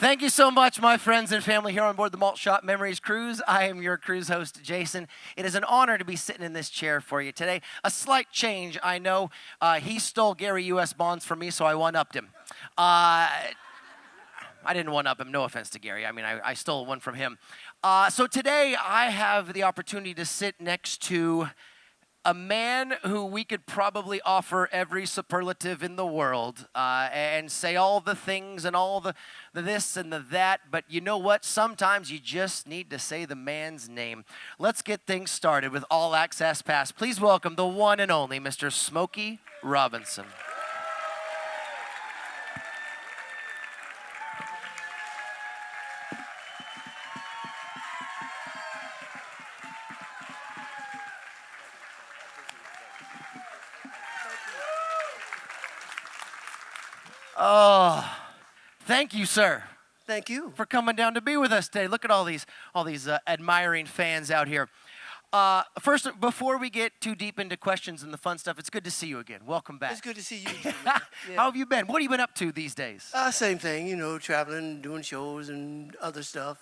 Thank you so much, my friends and family here on board the Malt Shop Memories Cruise. I am your cruise host, Jason. It is an honor to be sitting in this chair for you today. A slight change, I know. He stole Gary U.S. Bonds from me, so I one-upped him. I didn't one-up him, no offense to Gary. I mean, I stole one from him. So today, I have the opportunity to sit next to a man who we could probably offer every superlative in the world and say all the things and all the this and the that, but you know what? Sometimes you just need to say the man's name. Let's get things started with All Access Pass. Please welcome the one and only Mr. Smokey Robinson. Oh, thank you, sir. Thank you. For coming down to be with us today. Look at all these admiring fans out here. First, before we get too deep into questions and the fun stuff, it's good to see you again. Welcome back. It's good to see you too. How Yeah. have you been? What have you been up to these days? Same thing, you know, traveling, doing shows and other stuff.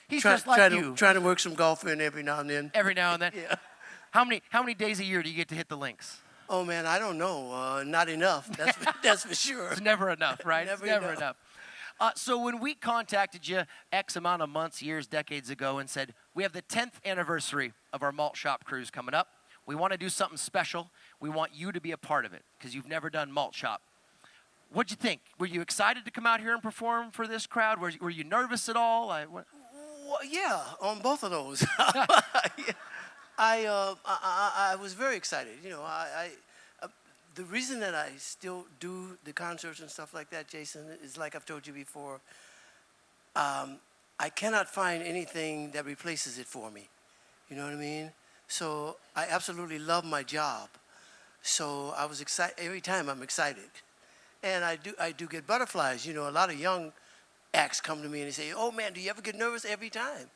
He's just like you. Trying to work some golf in every now and then. Every now and then. Yeah. How many days a year do you get to hit the links? Oh man, I don't know. Not enough. That's for sure. It's never enough, right? Never It's never enough. enough. So when we contacted you X amount of months, years, decades ago and said, we have the 10th anniversary of our Malt Shop Cruise coming up. We want to do something special. We want you to be a part of it because you've never done Malt Shop. What'd you think? Were you excited to come out here and perform for this crowd? Were you nervous at all? Well, yeah, on both of those. I was very excited. You know, the reason that I still do the concerts and stuff like that, Jason, is like I've told you before. I cannot find anything that replaces it for me. You know what I mean? So I absolutely love my job. So I was excited every time. I'm excited, and I do get butterflies. You know, a lot of young acts come to me and they say, "Oh man, do you ever get nervous?" Every time.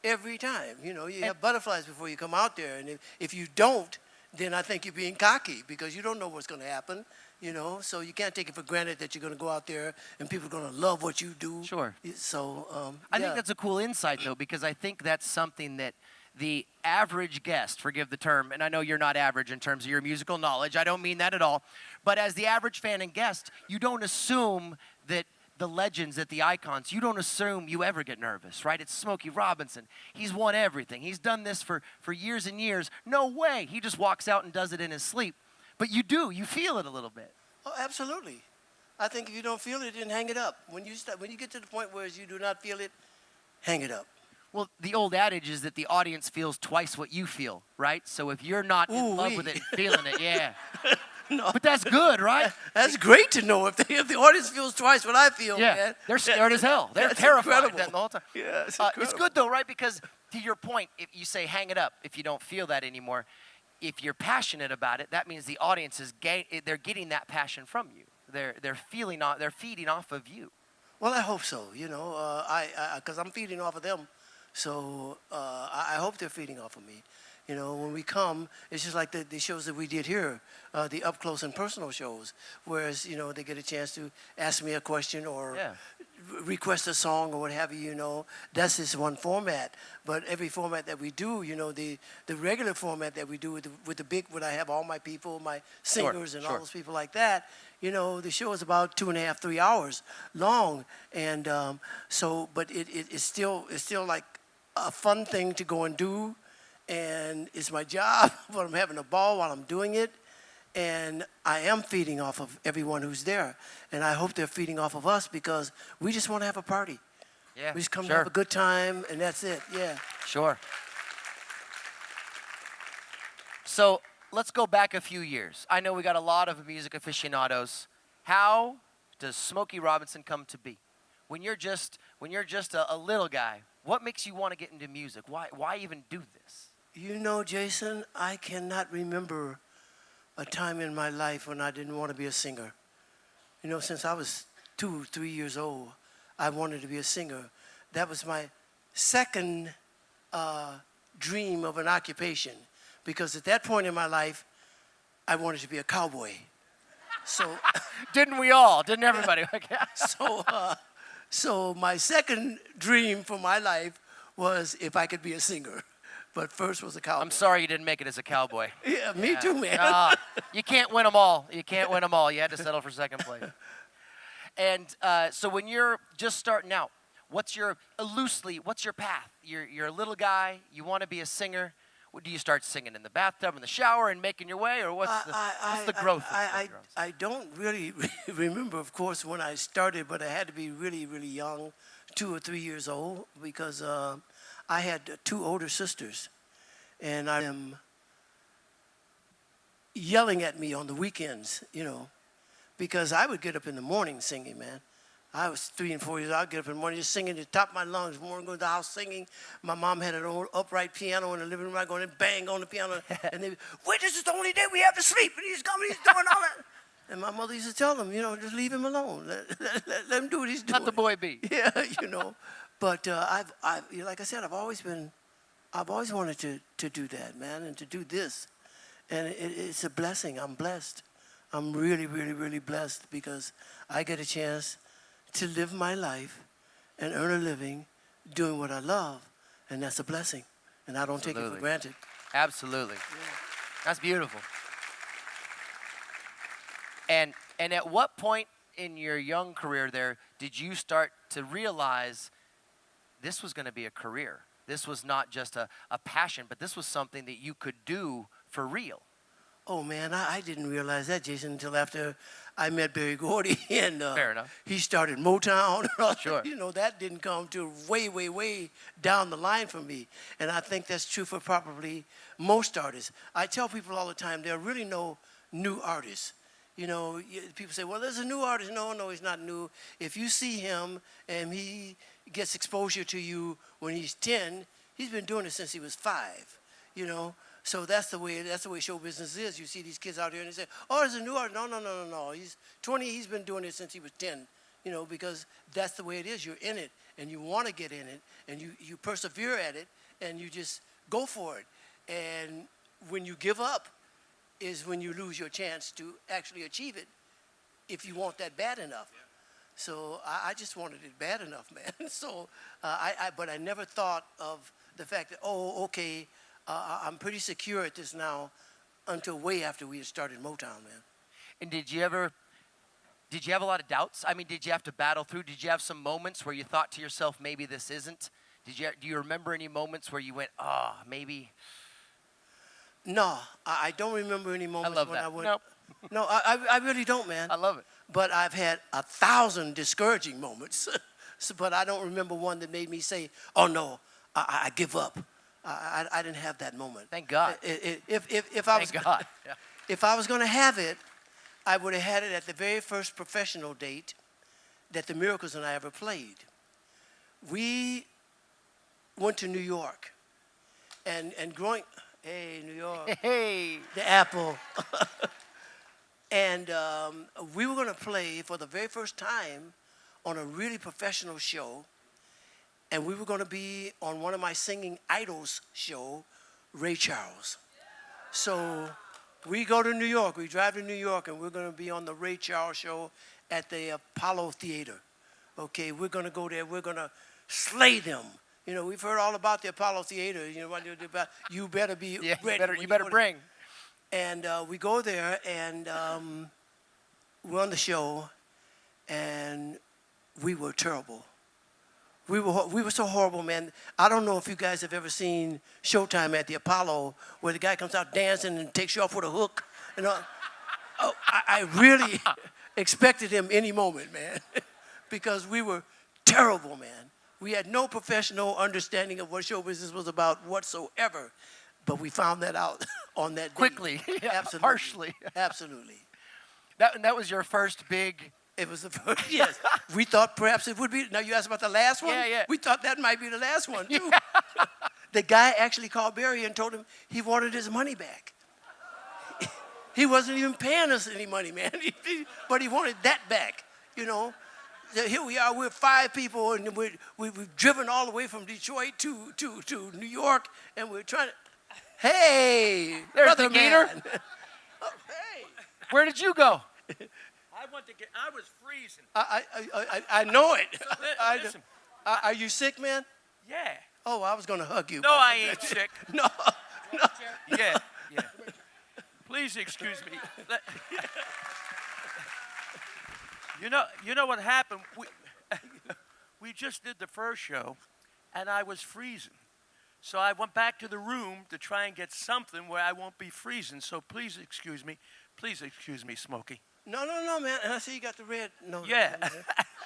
Every time, you know, you have butterflies before you come out there. And if you don't, then I think you're being cocky because you don't know what's going to happen, you know. So you can't take it for granted that you're going to go out there and people are going to love what you do. Sure. So, I think that's a cool insight, though, because I think that's something that the average guest, forgive the term, and I know you're not average in terms of your musical knowledge. I don't mean that at all. But as the average fan and guest, you don't assume that the legends, that the icons, you don't assume you ever get nervous, right? It's Smokey Robinson. He's won everything. He's done this for years and years. No way. He just walks out and does it in his sleep. But you do. You feel it a little bit. Oh, absolutely. I think if you don't feel it, then hang it up. When you get to the point where you do not feel it, hang it up. Well, the old adage is that the audience feels twice what you feel, right? So if you're not in love with it and feeling it, yeah. No. But that's good, right? That's great to know if the audience feels twice what I feel, Yeah, man. they're scared as hell. They're That's terrified incredible. then the whole time. Yeah, it's It's incredible. good, though, right? Because to your point, if you say hang it up, if you don't feel that anymore, if you're passionate about it, that means the audience is they're getting that passion from you. They're feeding off of you. Well, I hope so. You know, because I'm feeding off of them, so I hope they're feeding off of me. You know, when we come, it's just like the shows that we did here, the up close and personal shows. Whereas, you know, they get a chance to ask me a question or request a song or what have you. You know, that's just one format. But every format that we do, you know, the regular format that we do with the big, when I have all my people, my singers and all those people like that. You know, the show is about 2.5, 3 hours long, and but it's still like a fun thing to go and do. And it's my job, but I'm having a ball while I'm doing it. And I am feeding off of everyone who's there. And I hope they're feeding off of us because we just want to have a party. Yeah, We just come to have a good time, and that's it, yeah. Sure. So let's go back a few years. I know we got a lot of music aficionados. How does Smokey Robinson come to be? When you're just a little guy, what makes you want to get into music? Why even do this? You know, Jason, I cannot remember a time in my life when I didn't want to be a singer. You know, since I was 2, 3 years old, I wanted to be a singer. That was my second dream of an occupation, because at that point in my life, I wanted to be a cowboy. So Didn't we all? Didn't everybody? So my second dream for my life was if I could be a singer. But first was a cowboy. I'm sorry you didn't make it as a cowboy. Yeah, me too, man. You can't win them all. You can't win them all. You had to settle for second place. And so when you're just starting out, what's your path? You're a little guy. You want to be a singer. Do you start singing in the bathtub, in the shower, and making your way, or what's the growth? I don't really remember, of course, when I started, but I had to be really, really young, 2 or 3 years old, because I had 2 older sisters, and I am yelling at me on the weekends, because I would get up in the morning singing, man. I was 3 and 4 years old. I'd get up in the morning just singing at the top of my lungs. Morning, go to the house singing. My mom had an old upright piano in the living room. I'd go in and bang on the piano. And they, wait, this is the only day we have to sleep. And he's coming, he's doing all that. And my mother used to tell him, just leave him alone. Let him do what he's doing. Let the boy be. Yeah, But I've like I said, I've always wanted to do that, man, and to do this. And it's a blessing. I'm blessed. I'm really, really, really blessed because I get a chance to live my life and earn a living doing what I love, and that's a blessing, and I don't take it for granted. Absolutely. Yeah. That's beautiful. And at what point in your young career there did you start to realize this was going to be a career? This was not just a passion, but this was something that you could do for real. Oh, man, I didn't realize that, Jason, until after I met Barry Gordy, and Fair enough. He started Motown. Sure. That didn't come till way, way, way down the line for me. And I think that's true for probably most artists. I tell people all the time, there are really no new artists. People say, well, there's a new artist. No, he's not new. If you see him and he gets exposure to you when he's 10, he's been doing it since he was 5, So that's the way show business is. You see these kids out here and they say, oh, there's a new artist. No. He's 20, he's been doing it since he was 10, because that's the way it is. You're in it and you want to get in it and you persevere at it and you just go for it. And when you give up is when you lose your chance to actually achieve it if you want that bad enough. Yeah. So I just wanted it bad enough, man. So, but I never thought of the fact that, okay, I'm pretty secure at this now until way after we had started Motown, man. And did you have a lot of doubts? I mean, did you have to battle through? Did you have some moments where you thought to yourself, maybe this isn't? Do you remember any moments where you went, maybe? No, I don't remember any moments I went. Nope. No, I really don't, man. I love it. But I've had 1,000 discouraging moments. But I don't remember one that made me say, oh, no, I give up. I didn't have that moment. Thank God. If I was, Thank God. Yeah. If I was going to have it, I would have had it at the very first professional date that the Miracles and I ever played. We went to New York, and growing, hey, New York, Hey, the Apple, and we were going to play for the very first time on a really professional show. And we were going to be on one of my singing idols show, Ray Charles. So we go to New York. We drive to New York, and we're going to be on the Ray Charles show at the Apollo Theater. Okay, we're going to go there. We're going to slay them. We've heard all about the Apollo Theater. You better be ready. You better bring. And we go there, and we're on the show, and we were terrible. We were so horrible, man. I don't know if you guys have ever seen Showtime at the Apollo where the guy comes out dancing and takes you off with a hook. I really expected him any moment, man, because we were terrible, man. We had no professional understanding of what show business was about whatsoever, but we found that out on that day. Quickly, Absolutely. Harshly. Absolutely. That was your first big... It was the first, yes. We thought perhaps it would be. Now you asked about the last one? Yeah. We thought that might be the last one, too. The guy actually called Barry and told him he wanted his money back. He wasn't even paying us any money, man. But he wanted that back, Here we are, we're 5 people, and we've driven all the way from Detroit to New York, and we're trying to, hey, there's brother the gator. man. Oh, hey. Where did you go? I want to get. I was freezing. I know it. Listen. Are you sick, man? Yeah. Oh, I was going to hug you. No, I ain't sick. No. Yeah. Yeah. Please excuse me. You know what happened? We just did the first show, and I was freezing. So I went back to the room to try and get something where I won't be freezing. So please excuse me. Please excuse me, Smokey. No, man. And I see you got the red nose. Yeah.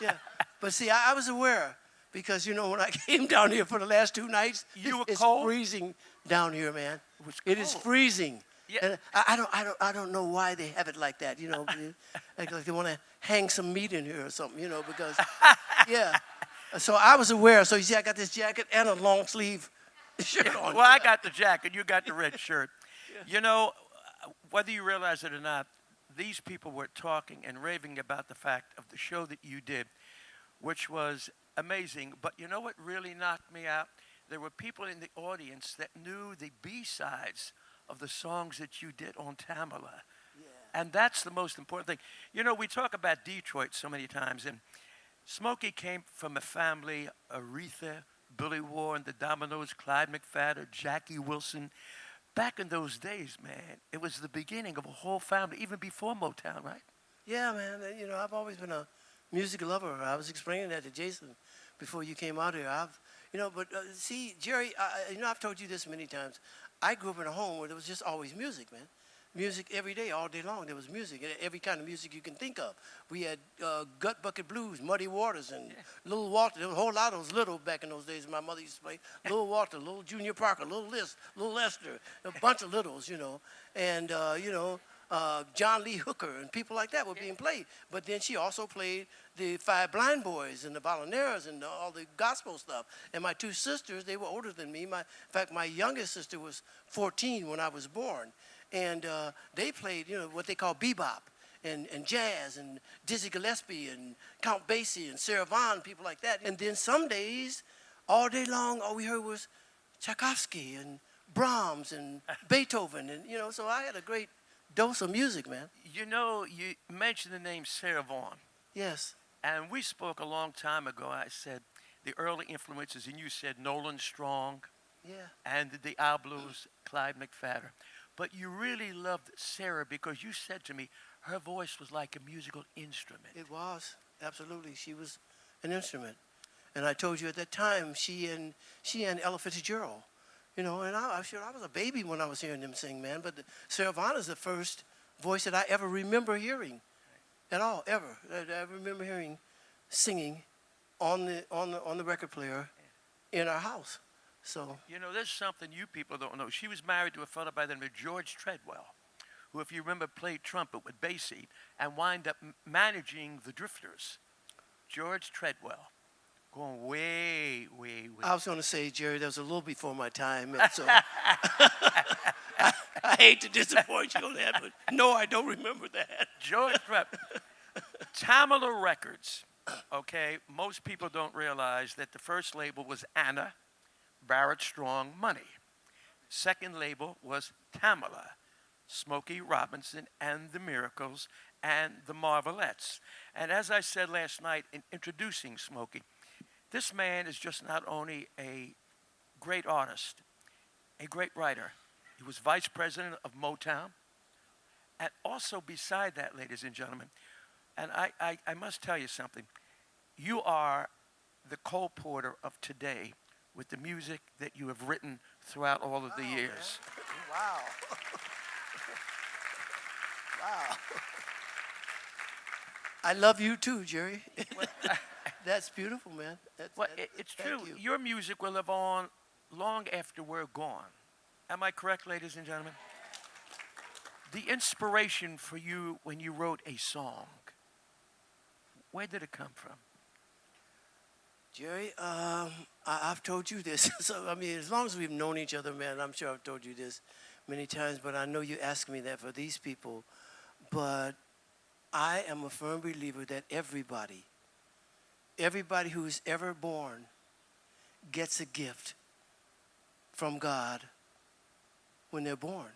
Yeah. But see, I was aware because, when I came down here for the last 2 nights, You were it's cold? freezing down here, man. It It is cold. freezing. Yeah. And I don't know why they have it like that, like they want to hang some meat in here or something, because, yeah. So I was aware. So you see, I got this jacket and a long sleeve shirt on. Well, I got the jacket. You got the red shirt. Yeah. Whether you realize it or not, these people were talking and raving about the fact of the show that you did, which was amazing. But you know what really knocked me out? There were people in the audience that knew the B-sides of the songs that you did on Tamala. Yeah. And that's the most important thing. We talk about Detroit so many times, and Smokey came from a family, Aretha, Billy Warren, the Dominoes, Clyde McFadden, Jackie Wilson. Back in those days, man, it was the beginning of a whole family, even before Motown, right? Yeah, man. I've always been a music lover. I was explaining that to Jason before you came out here. But see, Jerry, I've told you this many times. I grew up in a home where there was just always music, man. Music every day, all day long. There was music, every kind of music you can think of. We had Gut Bucket Blues, Muddy Waters, and Little Walter. There was a whole lot of those little back in those days. My mother used to play Little Walter, Little Junior Parker, Little List, Little Lester, a bunch of littles, and John Lee Hooker and people like that were being played. But then she also played the Five Blind Boys and the Baloneras and all the gospel stuff. And my 2 sisters, they were older than me. In fact, my youngest sister was 14 when I was born. And they played, what they call bebop and jazz and Dizzy Gillespie and Count Basie and Sarah Vaughan, people like that. And then some days, all day long, all we heard was Tchaikovsky and Brahms and Beethoven. And, so I had a great dose of music, man. You mentioned the name Sarah Vaughan. Yes. And we spoke a long time ago. I said the early influences, and you said Nolan Strong. Yeah. And the Diablos, Clyde McFadden. But you really loved Sarah because you said to me her voice was like a musical instrument. It was, absolutely. She was an instrument. And I told you at that time, she and Ella Fitzgerald, and I was a baby when I was hearing them sing, man. But Sarah Vaughan is the first voice that I ever remember hearing at all, ever. I remember hearing singing on the record player in our house. So there's something you people don't know. She was married to a fellow by the name of George Treadwell, who, if you remember, played trumpet with Basie and wind up managing the Drifters. George Treadwell, going way, way, way. I was going to say, Jerry, that was a little before my time, and so I hate to disappoint you on that, but no, I don't remember that. George Treadwell. Tamala Records. Okay, most people don't realize that the first label was Anna Barrett Strong Money. Second label was Tamala, Smokey Robinson and the Miracles and the Marvelettes. And as I said last night in introducing Smokey, this man is just not only a great artist, a great writer. He was vice president of Motown. And also beside that, ladies and gentlemen, and I must tell you something. You are the Cole Porter of today with the music that you have written throughout all of the years. Man. Wow. Wow. I love you too, Jerry. That's beautiful, man. It's true. Your music will live on long after we're gone. Am I correct, ladies and gentlemen? The inspiration for you when you wrote a song, where did it come from? Jerry, I've told you this. So, as long as we've known each other, man, I'm sure I've told you this many times, but I know you ask me that for these people. But I am a firm believer that everybody who's ever born gets a gift from God when they're born.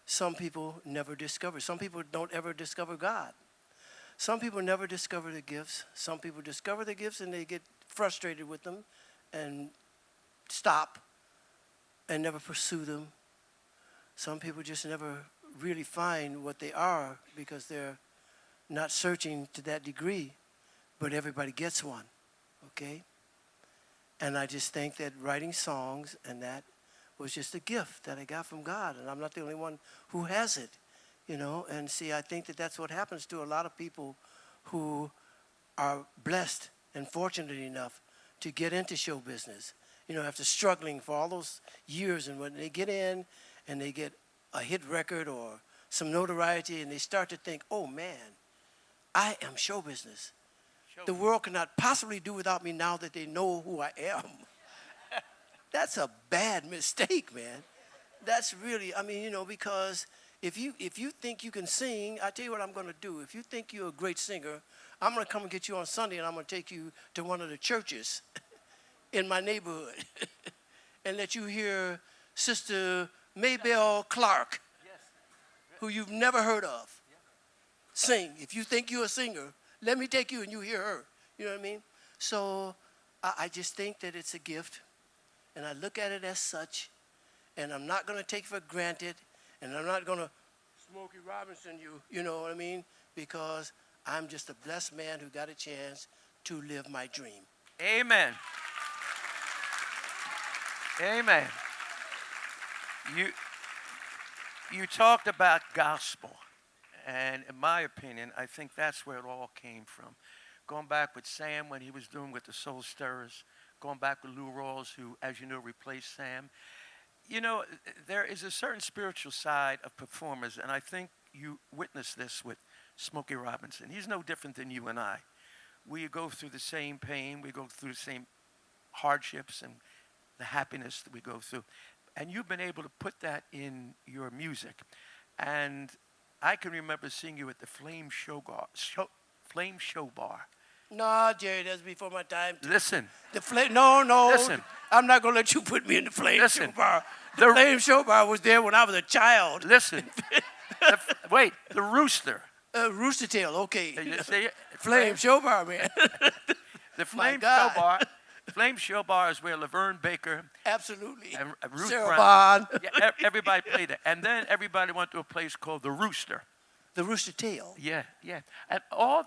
Some people never discover. Some people don't ever discover God. some people never discover the gifts. Some people discover the gifts and they get frustrated with them and stop and never pursue them. Some people just never really find what they are because they're not searching to that degree, but everybody gets one, okay? And I just think that writing songs and that was just a gift that I got from God, and I'm not the only one who has it, you know? And see, I think that that's what happens to a lot of people who are blessed and fortunate enough to get into show business, you know, after struggling for all those years, and when they get in and they get a hit record or some notoriety and they start to think, oh man, I am show business. The world cannot possibly do without me now that they know who I am. That's a bad mistake, man. That's really, I mean, you know, because if you think you can sing, I tell you what I'm going to do. If you think you're a great singer, I'm going to come and get you on Sunday and I'm going to take you to one of the churches in my neighborhood and let you hear Sister Maybelle Clark, who you've never heard of, sing. If you think you're a singer, let me take you and you hear her. You know what I mean? So I just think that it's a gift, and I look at it as such, and I'm not going to take it for granted, and I'm not going to Smokey Robinson you know what I mean? Because I'm just a blessed man who got a chance to live my dream. Amen. Amen. You talked about gospel, and in my opinion, I think that's where it all came from. Going back with Sam when he was doing with the Soul Stirrers, going back with Lou Rawls, who, as you know, replaced Sam. You know, there is a certain spiritual side of performers, and I think you witnessed this with Smokey Robinson. He's no different than you and I. We go through the same pain, we go through the same hardships and the happiness that we go through. And you've been able to put that in your music. And I can remember seeing you at the Flame Show Bar. No, Jerry, that's before my time. Listen. No. Listen. I'm not going to let you put me in the Flame Listen. Show Bar. The Flame Show Bar was there when I was a child. Listen. Wait, the Rooster. Rooster Tail, okay. You see it? Flame Show Bar, man. The Flame Show Bar. Flame Show Bar is where Laverne Baker Absolutely. and Ruth Sarah Brown. Bond. Yeah, everybody played it. And then everybody went to a place called the Rooster. The Rooster Tail. Yeah. And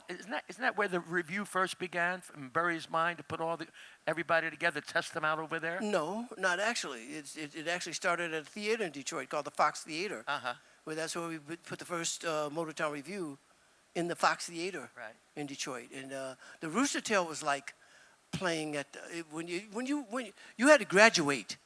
isn't that where the review first began, from Barry's mind, to put everybody together, test them out over there? No, not actually. It actually started at a theater in Detroit called the Fox Theater. Where that's where we put the first Motown review in the Fox Theater in Detroit. And the Rooster Tail was like playing at when you had to graduate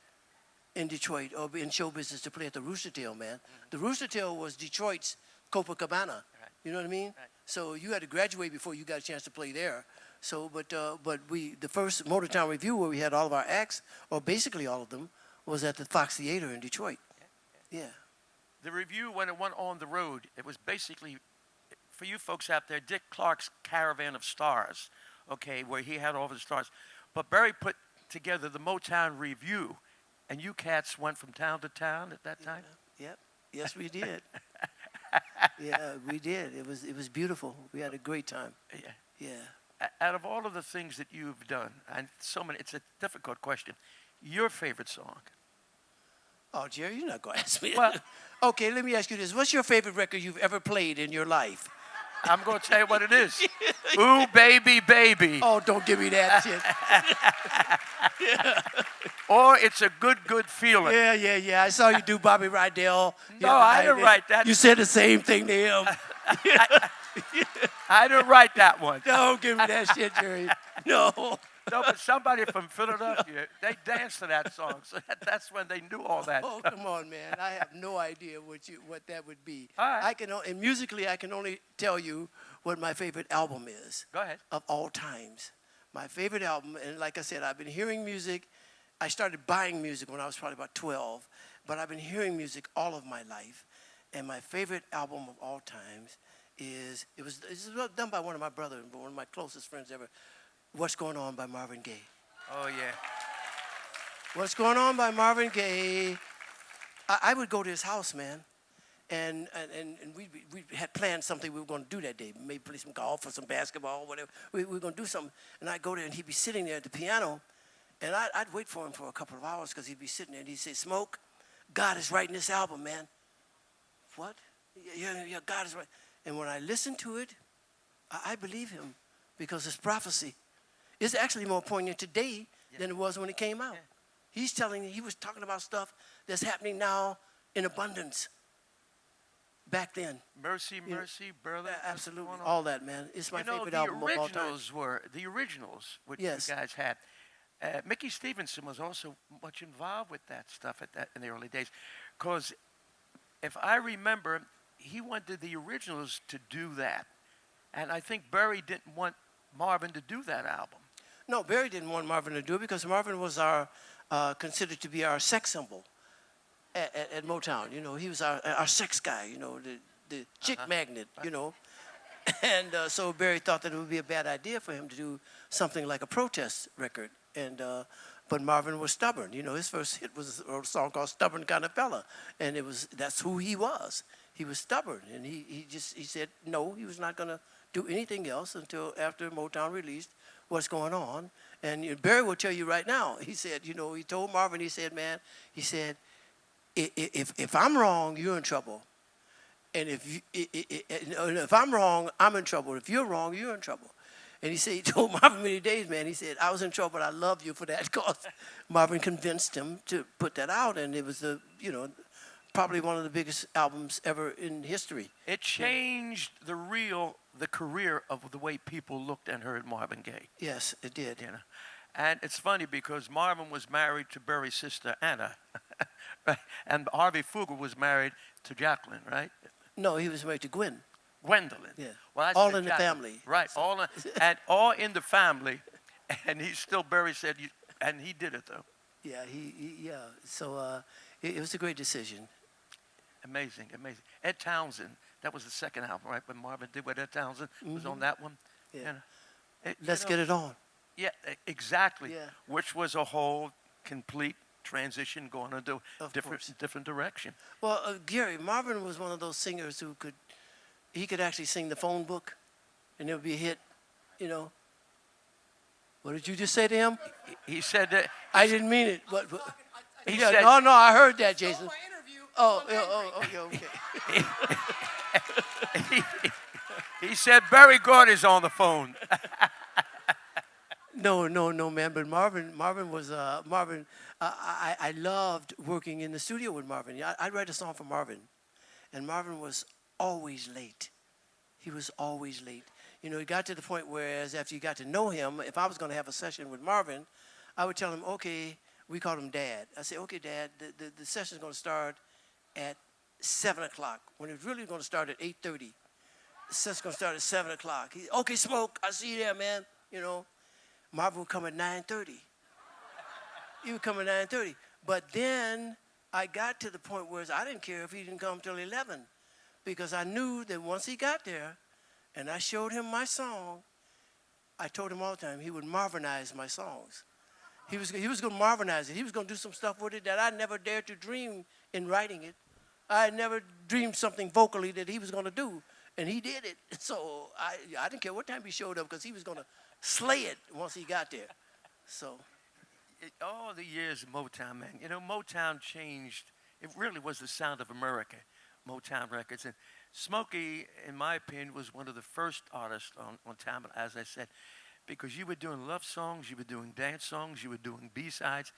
in Detroit or in show business to play at the Rooster Tail, man. The Rooster Tail was Detroit's Copacabana. You know what I mean? So you had to graduate before you got a chance to play there. So, but the first Motown review where we had all of our acts, or basically all of them, was at the Fox Theater in Detroit. Yeah. The review, when it went on the road, it was basically, for you folks out there, Dick Clark's Caravan of Stars, okay, where he had all the stars. But Barry put together the Motown review, and you cats went from town to town at that time? Yep. Yes, we did. Yeah, we did. It was beautiful. We had a great time. Yeah. Out of all of the things that you've done, and so many, it's a difficult question, your favorite song? Oh, Jerry, you're not going to ask me. Well, okay, let me ask you this. What's your favorite record you've ever played in your life? I'm going to tell you what it is. Ooh, baby, baby. Oh, don't give me that shit. Or It's a Good, Good Feeling. Yeah. I saw you do Bobby Rydell. No, I didn't write that. You said the same thing to him. I didn't write that one. Don't give me that shit, Jerry. No. No, but somebody from Philadelphia, they danced to that song, so that's when they knew all that. Oh, come on, man. I have no idea what that would be. All right. And musically, I can only tell you what my favorite album is. Go ahead. Of all times. My favorite album, and like I said, I've been hearing music. I started buying music when I was probably about 12, but I've been hearing music all of my life. And my favorite album of all times is, it's done by one of my brothers, one of my closest friends ever, What's Going On by Marvin Gaye. Oh, yeah. What's Going On by Marvin Gaye. I would go to his house, man, and we had planned something we were going to do that day. Maybe play some golf or some basketball, whatever. We were going to do something. And I'd go there, and he'd be sitting there at the piano, and I'd wait for him for a couple of hours because he'd be sitting there, and he'd say, Smoke, God is writing this album, man. What? Yeah, God is right. And when I listen to it, I believe him because it's prophecy. It's actually more poignant today than it was when it came out. He was talking about stuff that's happening now in abundance. Back then. Mercy, Berlin. Absolutely. All that, man. It's my favorite album of all time. The originals, which Yes. you guys had. Mickey Stevenson was also much involved with that stuff in the early days. Because if I remember, he wanted the originals to do that. And I think Barry didn't want Marvin to do that album. No, Barry didn't want Marvin to do it because Marvin was considered to be our sex symbol at Motown. You know, he was our sex guy, you know, the chick magnet, you know. And so Barry thought that it would be a bad idea for him to do something like a protest record. And but Marvin was stubborn. You know, his first hit was a song called "Stubborn Kind of Fella," and that's who he was. He was stubborn, and he said no, he was not going to do anything else until after Motown released What's Going On. And Barry will tell you right now. He said, you know, he told Marvin, he said, man, he said, if I'm wrong, you're in trouble. And if I'm wrong, I'm in trouble. If you're wrong, you're in trouble. And he said, he told Marvin many days, man, he said, I was in trouble, but I love you for that, because Marvin convinced him to put that out. And it was, probably one of the biggest albums ever in history. It changed the career of the way people looked and heard Marvin Gaye. Yes, it did. You know, and it's funny because Marvin was married to Barry's sister Anna, right? And Harvey Fugel was married to Jacqueline, right? No, he was married to Gwendolyn. Yeah. Well, all in the family. Right. So. All in the family, and Barry said, and he did it though. Yeah, yeah. So it was a great decision. Amazing. Ed Townsend, that was the second album, right? When Marvin did with Ed Townsend was on that one. Yeah. Let's get it on. Yeah, exactly. Yeah. Which was a whole complete transition going into different direction. Well, Gary, Marvin was one of those singers who could actually sing the phone book, and it would be a hit, you know. What did you just say to him? He said that. I didn't mean it. What? He said, no, I heard that, Jason. Okay. He said Barry Gordy's on the phone. No, man. But Marvin was Marvin. I loved working in the studio with Marvin. I'd write a song for Marvin, and Marvin was always late. He was always late. You know, it got to the point where, after you got to know him, if I was going to have a session with Marvin, I would tell him, okay, we called him Dad. I say, okay, Dad, the session's going to start at 7 o'clock, when it's really going to start at 8:30. The session's going to start at 7 o'clock. Okay, Smoke, I see you there, man. You know, Marvin would come at 9:30. He would come at 9:30. But then I got to the point where I didn't care if he didn't come till 11, because I knew that once he got there and I showed him my song, I told him all the time he would Marvinize my songs. He was going to Marvinize it. He was going to do some stuff with it that I never dared to dream in writing it. I had never dreamed something vocally that he was going to do, and he did it. So I didn't care what time he showed up, because he was going to slay it once he got there. So all the years of Motown, man. You know, Motown changed. It really was the sound of America, Motown Records. And Smokey, in my opinion, was one of the first artists on time, as I said, because you were doing love songs, you were doing dance songs, you were doing B-sides.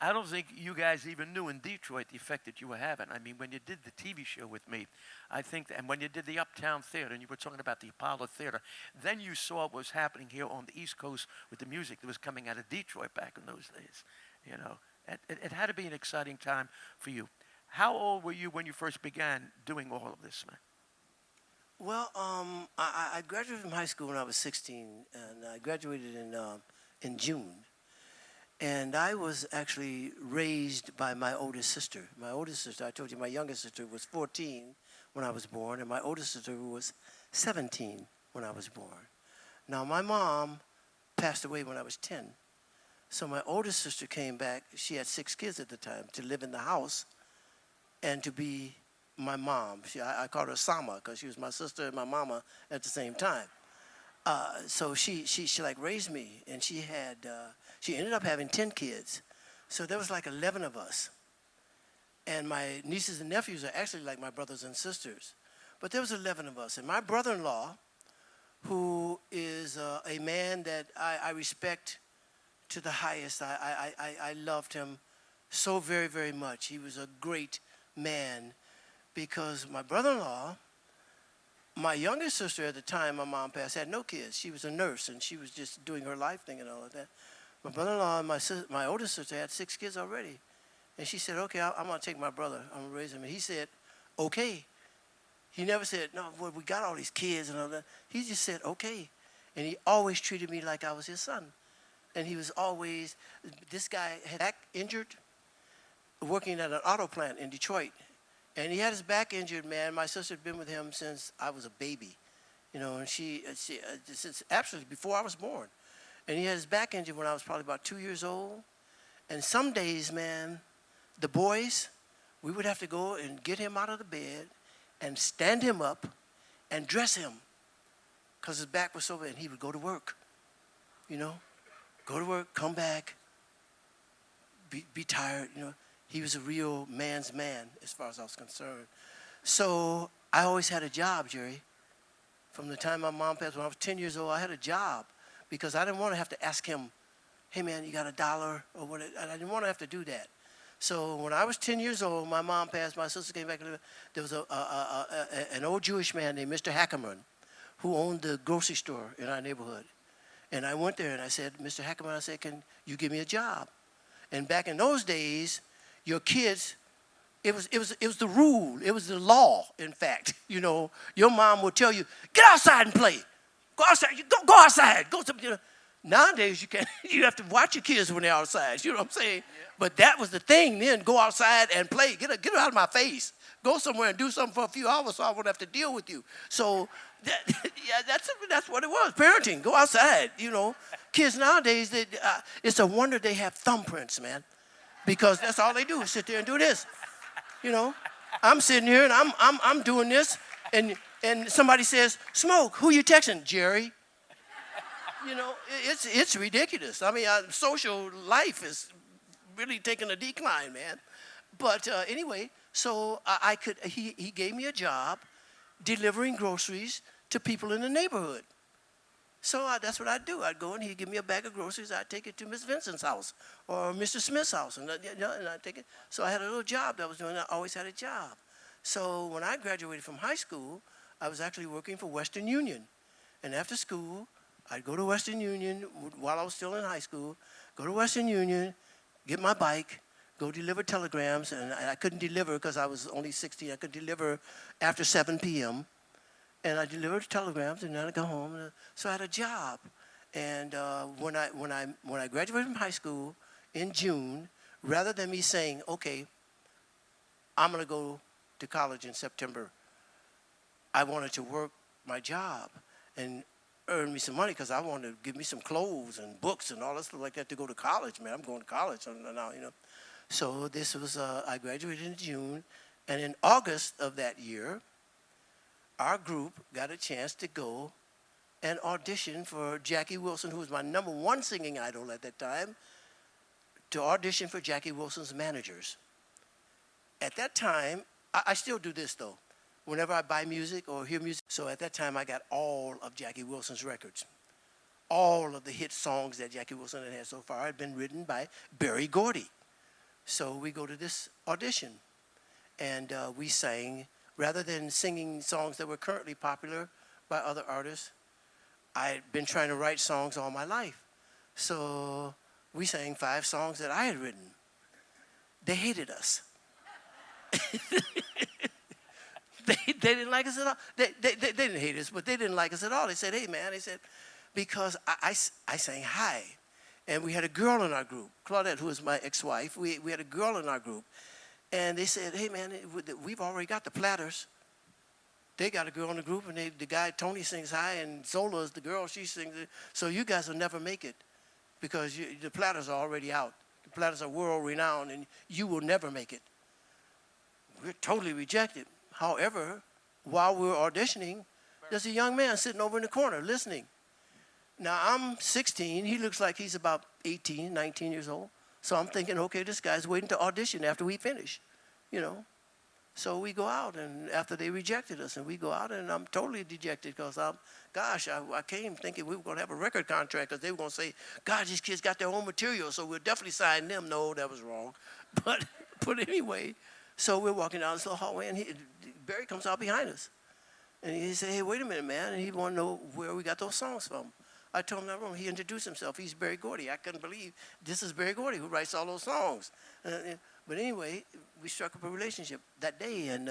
I don't think you guys even knew in Detroit the effect that you were having. I mean, when you did the TV show with me, I think, and when you did the Uptown Theater, and you were talking about the Apollo Theater, then you saw what was happening here on the East Coast with the music that was coming out of Detroit back in those days. You know, it had to be an exciting time for you. How old were you when you first began doing all of this, man? Well, I graduated from high school when I was 16, and I graduated in June. And I was actually raised by my oldest sister. My oldest sister, I told you, my youngest sister was 14 when I was born, and my oldest sister was 17 when I was born. Now, my mom passed away when I was 10. So my oldest sister came back. She had 6 kids at the time, to live in the house and to be my mom. I called her Sama because she was my sister and my mama at the same time. So she like raised me, and she ended up having 10 kids. So there was like 11 of us. And my nieces and nephews are actually like my brothers and sisters. But there was 11 of us. And my brother-in-law, who is a man that I respect to the highest. I loved him so very, very much. He was a great man because my brother-in-law, my youngest sister at the time, my mom passed, had no kids. She was a nurse, and she was just doing her life thing and all of that. My brother-in-law and my oldest sister had 6 kids already. And she said, okay, I'm going to take my brother. I'm going to raise him. And he said, okay. He never said, no, well, we got all these kids and all that. He just said, okay. And he always treated me like I was his son. And he was always, this guy had back injured working at an auto plant in Detroit. And he had his back injured, man. My sister had been with him since I was a baby. You know, and she since actually before I was born. And he had his back injured when I was probably about 2 years old. And some days, man, the boys, we would have to go and get him out of the bed and stand him up and dress him because his back was so bad. And he would go to work, you know, go to work, come back, be tired, you know. He was a real man's man as far as I was concerned. So I always had a job, Jerry. From the time my mom passed, when I was 10 years old, I had a job because I didn't want to have to ask him, hey, man, you got $1 or what? I didn't want to have to do that. So when I was 10 years old, my mom passed, my sister came back. There was an old Jewish man named Mr. Hackerman who owned the grocery store in our neighborhood. And I went there and I said, Mr. Hackerman, I said, can you give me a job? And back in those days, your kids, it was the rule. It was the law, in fact. You know, your mom would tell you, get outside and play. Go outside. Go outside. Go to, you know. Nowadays, you can't. You have to watch your kids when they're outside. You know what I'm saying? Yeah. But that was the thing then. Go outside and play. Get out of my face. Go somewhere and do something for a few hours so I won't have to deal with you. So, that's what it was. Parenting. Go outside. You know, kids nowadays, it's a wonder they have thumbprints, man, because that's all they do is sit there and do this. You know, I'm sitting here and I'm doing this, and somebody says, "Smoke, who you texting?" Jerry. You know, it's ridiculous. I mean, social life is really taking a decline, man. But anyway, so he gave me a job delivering groceries to people in the neighborhood. So that's what I'd do. I'd go and he'd give me a bag of groceries. I'd take it to Miss Vincent's house or Mr. Smith's house, and I'd take it. So I had a little job that I was doing. I always had a job. So when I graduated from high school, I was actually working for Western Union. And after school, I'd go to Western Union while I was still in high school, go to Western Union, get my bike, go deliver telegrams. And I couldn't deliver because I was only 16. I could deliver after 7 p.m. And I delivered telegrams, and then I'd go home. So I had a job. And when I graduated from high school in June, rather than me saying, okay, I'm going to go to college in September, I wanted to work my job and earn me some money because I wanted to give me some clothes and books and all that stuff like that to go to college, man. I'm going to college now, you know. So this was, I graduated in June, and in August of that year, our group got a chance to go and audition for Jackie Wilson, who was my number one singing idol at that time, to audition for Jackie Wilson's managers. At that time, I still do this though. Whenever I buy music or hear music. So at that time, I got all of Jackie Wilson's records. All of the hit songs that Jackie Wilson had so far had been written by Berry Gordy. So we go to this audition, and we sang, rather than singing songs that were currently popular by other artists, I had been trying to write songs all my life. So we sang 5 songs that I had written. They hated us. They didn't like us at all. They didn't hate us, but they didn't like us at all. They said, hey, man, they said, because I sang high. And we had a girl in our group, Claudette, who was my ex-wife. We had a girl in our group. And they said, hey, man, we've already got the Platters. They got a girl in the group, and the guy, Tony, sings high, and Zola's the girl, she sings it. So you guys will never make it because the Platters are already out. The Platters are world-renowned, and you will never make it. We're totally rejected. However, while we were auditioning, there's a young man sitting over in the corner listening. Now, I'm 16. He looks like he's about 18, 19 years old. So I'm thinking, okay, this guy's waiting to audition after we finish, you know. So we go out, and after they rejected us, and we go out, and I'm totally dejected because I came thinking we were going to have a record contract because they were going to say, God, these kids got their own material, so we'll definitely sign them. No, that was wrong. But anyway, so we're walking down this little hallway, and Barry comes out behind us. And he said, hey, wait a minute, man. And he wanted to know where we got those songs from. I told him that wrong. He introduced himself. He's Barry Gordy. I couldn't believe this is Barry Gordy who writes all those songs. But anyway, we struck up a relationship that day, and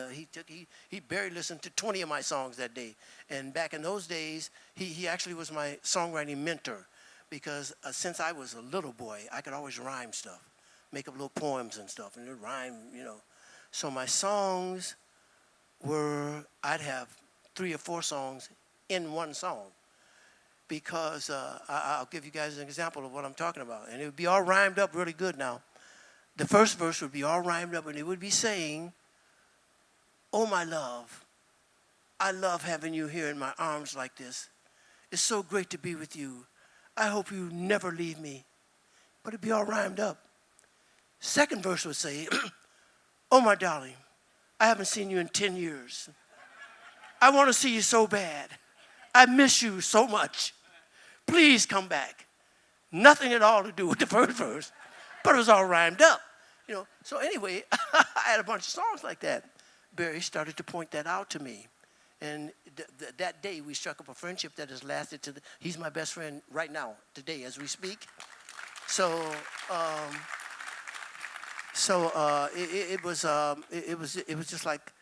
Barry listened to 20 of my songs that day. And back in those days, he actually was my songwriting mentor because since I was a little boy, I could always rhyme stuff, make up little poems and stuff, and it rhyme, you know. So my songs I'd have 3 or 4 songs in one song. Because I'll give you guys an example of what I'm talking about. And it would be all rhymed up really good now. The first verse would be all rhymed up, and it would be saying, oh, my love, I love having you here in my arms like this. It's so great to be with you. I hope you never leave me. But it'd be all rhymed up. Second verse would say, oh, my darling, I haven't seen you in 10 years. I want to see you so bad. I miss you so much. Please come back. Nothing at all to do with the first verse, but it was all rhymed up, you know. So anyway, I had a bunch of songs like that. Barry started to point that out to me, and that day we struck up a friendship that has lasted he's my best friend right now, today as we speak. So, it was just like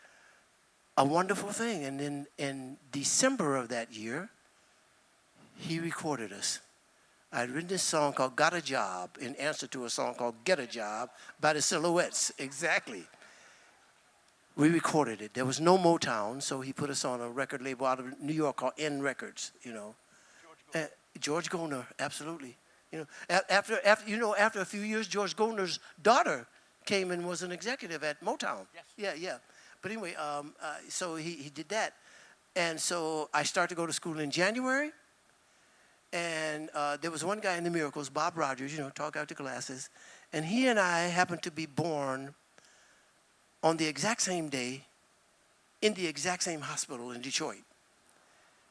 a wonderful thing. And then in December of that year, he recorded us. I had written this song called Got a Job in answer to a song called Get a Job by the Silhouettes. Exactly. We recorded it. There was no Motown, so he put us on a record label out of New York called N Records, you know. George Goner, absolutely. You know, after a few years, George Goner's daughter came and was an executive at Motown. Yes. Yeah. But anyway, so he did that. And so I started to go to school in January. And there was one guy in the Miracles, Bob Rogers, you know, talk out to classes. And he and I happened to be born on the exact same day in the exact same hospital in Detroit.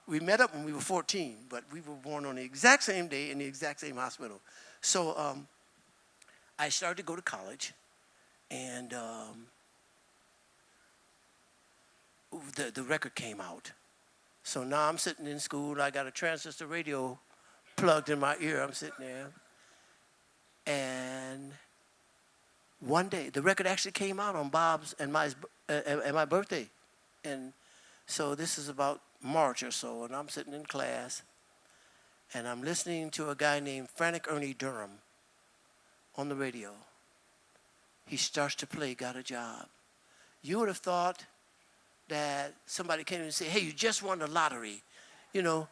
We met up when we were 14, but we were born on the exact same day in the exact same hospital. So I started to go to college. And the record came out. So now I'm sitting in school. I got a transistor radio plugged in my ear. I'm sitting there. And one day, the record actually came out on Bob's and my birthday. And so this is about March or so, and I'm sitting in class, and I'm listening to a guy named Frantic Ernie Durham on the radio. He starts to play Got a Job. You would have thought that somebody came in and said, hey, you just won the lottery, you know,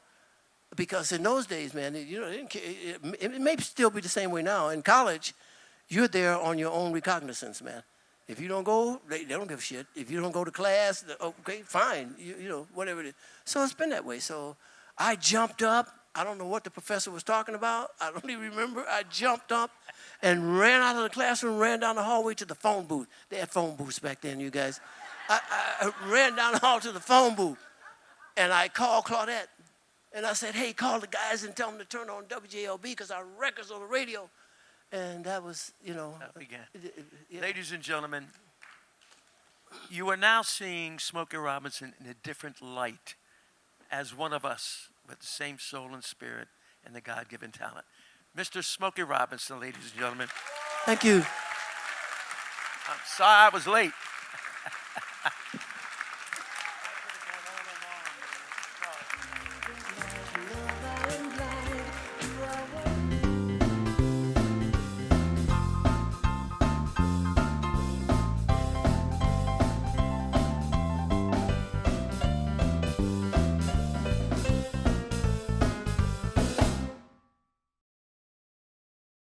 because in those days, man, you know, it may still be the same way now. In college, you're there on your own recognizance, man. If you don't go, they don't give a shit. If you don't go to class, okay, fine, you know, whatever it is. So it's been that way. So I jumped up. I don't know what the professor was talking about. I don't even remember. I jumped up and ran out of the classroom, ran down the hallway to the phone booth. They had phone booths back then, you guys. I ran down the hall to the phone booth, and I called Claudette. And I said, hey, call the guys and tell them to turn on WJLB because our record's on the radio. And that was, you know. That began. Yeah. Ladies and gentlemen, you are now seeing Smokey Robinson in a different light as one of us with the same soul and spirit and the God-given talent. Mr. Smokey Robinson, ladies and gentlemen. Thank you. I'm sorry I was late.